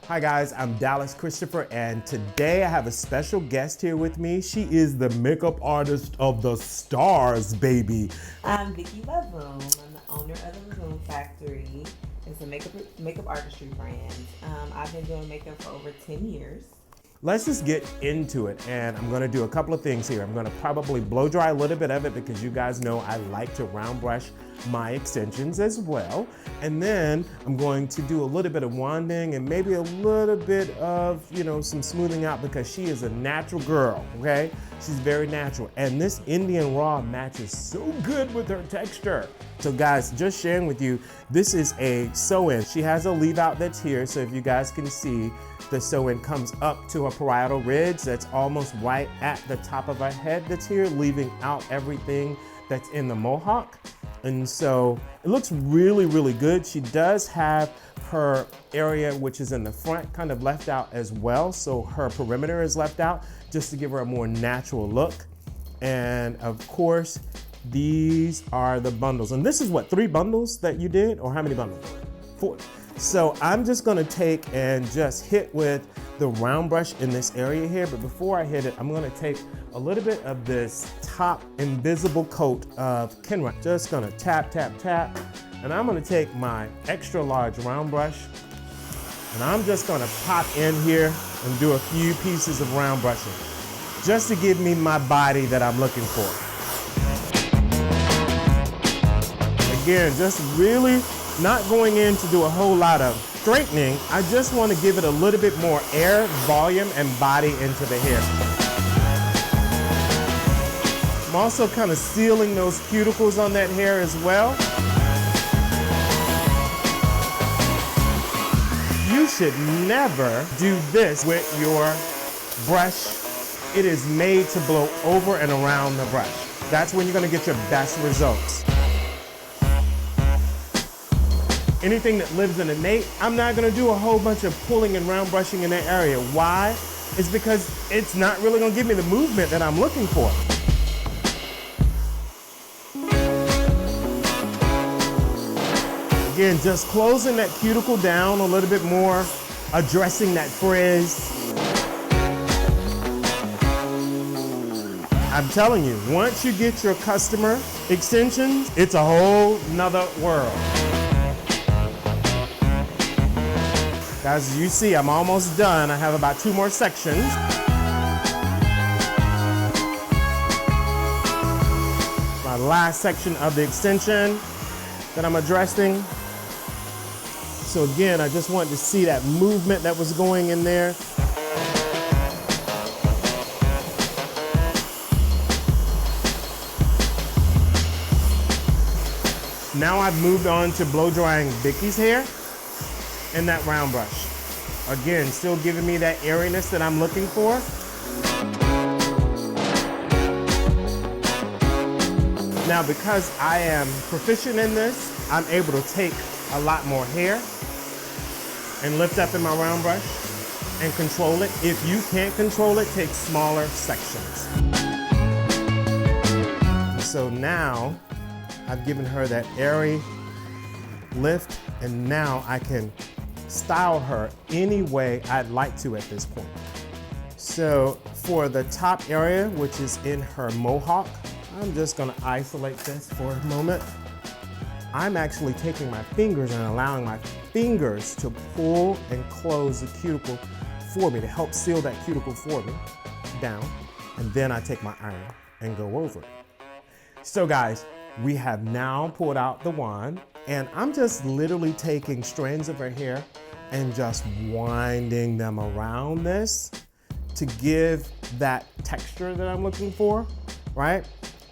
Hi guys, I'm Dallas Christopher, and today I have a special guest here with me. She is the makeup artist of the stars, baby. I'm Vicky Lavoom. I'm the owner of the Lavoom Factory. It's a makeup artistry brand. I've been doing makeup for over 10 years. Let's just get into it, and I'm gonna do a couple of things here. I'm gonna probably blow dry a little bit of it because you guys know I like to round brush my extensions as well. And then I'm going to do a little bit of wanding and maybe a little bit of, some smoothing out because she is a natural girl, okay? She's very natural. And this Indian raw matches so good with her texture. So guys, just sharing with you, this is a sew-in. She has a leave out that's here, so if you guys can see, the sew-in comes up to her parietal ridge that's almost right at the top of her head that's here, leaving out everything that's in the mohawk. And so it looks really, really good. She does have her area, which is in the front, kind of left out as well. So her perimeter is left out just to give her a more natural look. And of course, these are the bundles. And this is what, 3 bundles that you did? Or how many bundles? 4. So I'm just gonna take and just hit with the round brush in this area here. But before I hit it, I'm gonna take a little bit of this top invisible coat of Kenra. Just gonna tap, tap, tap. And I'm gonna take my extra large round brush and I'm just gonna pop in here and do a few pieces of round brushing just to give me my body that I'm looking for. Again, just really not going in to do a whole lot of straightening. I just want to give it a little bit more air, volume, and body into the hair. I'm also kind of sealing those cuticles on that hair as well. You should never do this with your brush. It is made to blow over and around the brush. That's when you're going to get your best results. Anything that lives in a nape, I'm not gonna do a whole bunch of pulling and round brushing in that area. Why? It's because it's not really gonna give me the movement that I'm looking for. Again, just closing that cuticle down a little bit more, addressing that frizz. I'm telling you, once you get your customer extensions, it's a whole nother world. Guys, as you see, I'm almost done. I have about 2 more sections. My last section of the extension that I'm addressing. So again, I just wanted to see that movement that was going in there. Now I've moved on to blow drying Vicky's hair. And that round brush. Again, still giving me that airiness that I'm looking for. Now, because I am proficient in this, I'm able to take a lot more hair and lift up in my round brush and control it. If you can't control it, take smaller sections. So now, I've given her that airy lift, and now I can style her any way I'd like to at this point. So for the top area, which is in her mohawk, I'm just gonna isolate this for a moment. I'm actually taking my fingers and allowing my fingers to pull and close the cuticle for me, to help seal that cuticle for me down. And then I take my iron and go over it. So guys, we have now pulled out the wand, and I'm just literally taking strands of her hair and just winding them around this to give that texture that I'm looking for, right?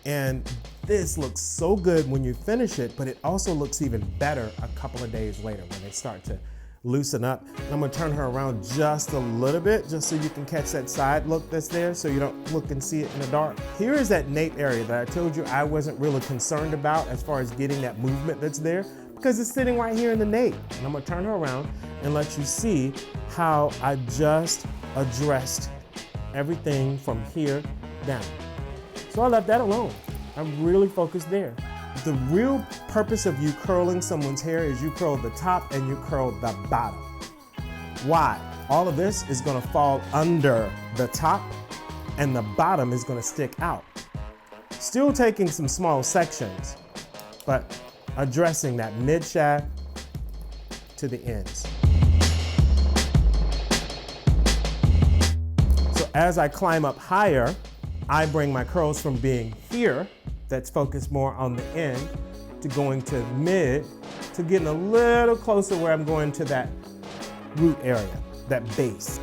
And this looks so good when you finish it, but it also looks even better a couple of days later when they start to loosen up. And I'm gonna turn her around just a little bit, just so you can catch that side look that's there, so you don't look and see it in the dark. Here is that nape area that I told you I wasn't really concerned about as far as getting that movement that's there, because it's sitting right here in the nape. And I'm gonna turn her around and let you see how I just addressed everything from here down. So I left that alone. I'm really focused there. The real purpose of you curling someone's hair is you curl the top and you curl the bottom. Why? All of this is gonna fall under the top and the bottom is gonna stick out. Still taking some small sections, but addressing that mid shaft to the ends. So as I climb up higher, I bring my curls from being here, that's focused more on the end, to going to mid, to getting a little closer where I'm going to that root area, that base.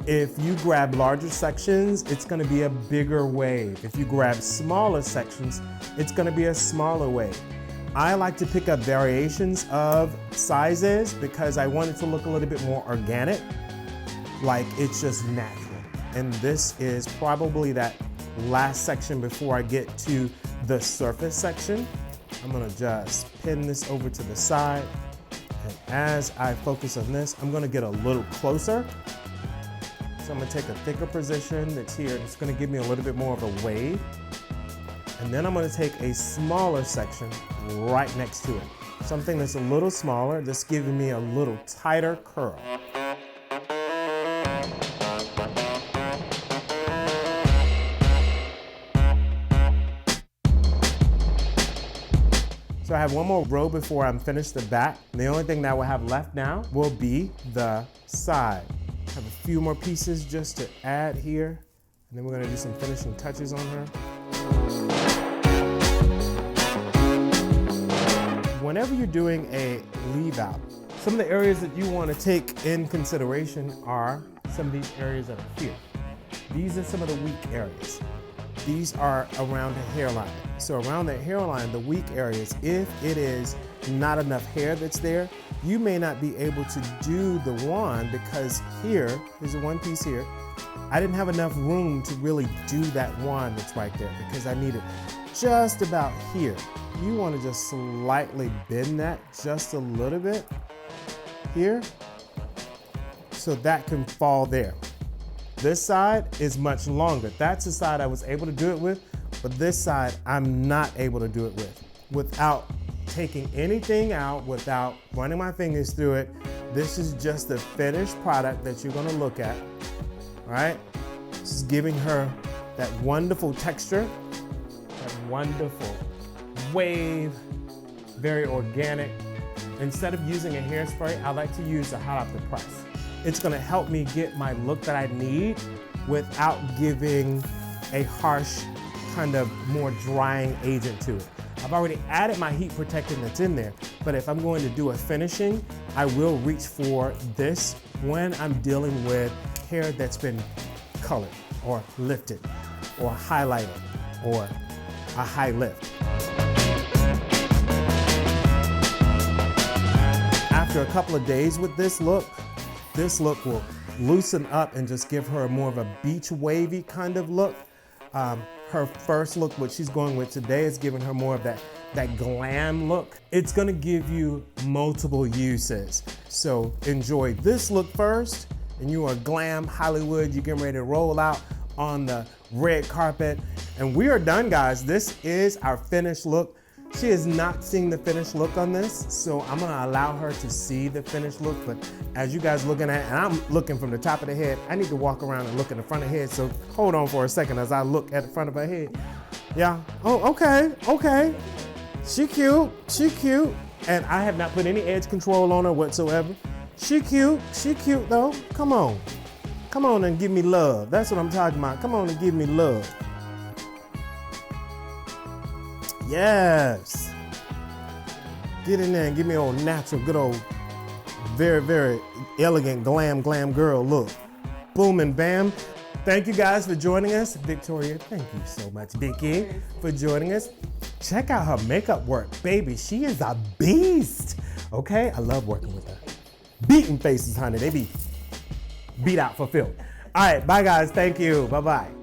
If you grab larger sections, it's gonna be a bigger wave. If you grab smaller sections, it's gonna be a smaller wave. I like to pick up variations of sizes because I want it to look a little bit more organic, like it's just natural. And this is probably that last section before I get to the surface section. I'm gonna just pin this over to the side. And as I focus on this, I'm gonna get a little closer. So I'm gonna take a thicker position that's here. It's gonna give me a little bit more of a wave. And then I'm gonna take a smaller section right next to it. Something that's a little smaller, that's giving me a little tighter curl. So I have one more row before I'm finished the back. And the only thing that we'll have left now will be the side. I have a few more pieces just to add here. And then we're gonna do some finishing touches on her. Whenever you're doing a leave out, some of the areas that you wanna take in consideration are some of these areas that are here. These are some of the weak areas. These are around the hairline. So around the hairline, the weak areas, if it is not enough hair that's there, you may not be able to do the wand because here, there's a one piece here. I didn't have enough room to really do that wand that's right there because I need it just about here. You want to just slightly bend that just a little bit here so that can fall there. This side is much longer. That's the side I was able to do it with, but this side I'm not able to do it with. Without taking anything out, without running my fingers through it, this is just the finished product that you're gonna look at, all right? This is giving her that wonderful texture, that wonderful wave, very organic. Instead of using a hairspray, I like to use a hot off the press. It's gonna help me get my look that I need without giving a harsh, kind of more drying agent to it. I've already added my heat protectant that's in there, but if I'm going to do a finishing, I will reach for this when I'm dealing with hair that's been colored or lifted or highlighted or a high lift. After a couple of days with this look will loosen up and just give her more of a beach wavy kind of look. Her first look, what she's going with today, is giving her more of that glam look. It's gonna give you multiple uses. So enjoy this look first, and you are glam Hollywood. You're getting ready to roll out on the red carpet. And we are done, guys. This is our finished look. She has not seen the finished look on this, so I'm gonna allow her to see the finished look, but as you guys looking at it, and I'm looking from the top of the head, I need to walk around and look in the front of the head, so hold on for a second as I look at the front of her head. Yeah, oh, okay. She cute, and I have not put any edge control on her whatsoever. She cute though, come on and give me love. That's what I'm talking about, come on and give me love. Yes. Get in there and give me old natural, good old, very, very elegant glam girl look. Boom and bam. Thank you guys for joining us. Victoria, thank you so much, Vicky, for joining us. Check out her makeup work, baby. She is a beast. Okay, I love working with her. Beating faces, honey. They be beat out for filth. All right, bye guys, thank you, bye-bye.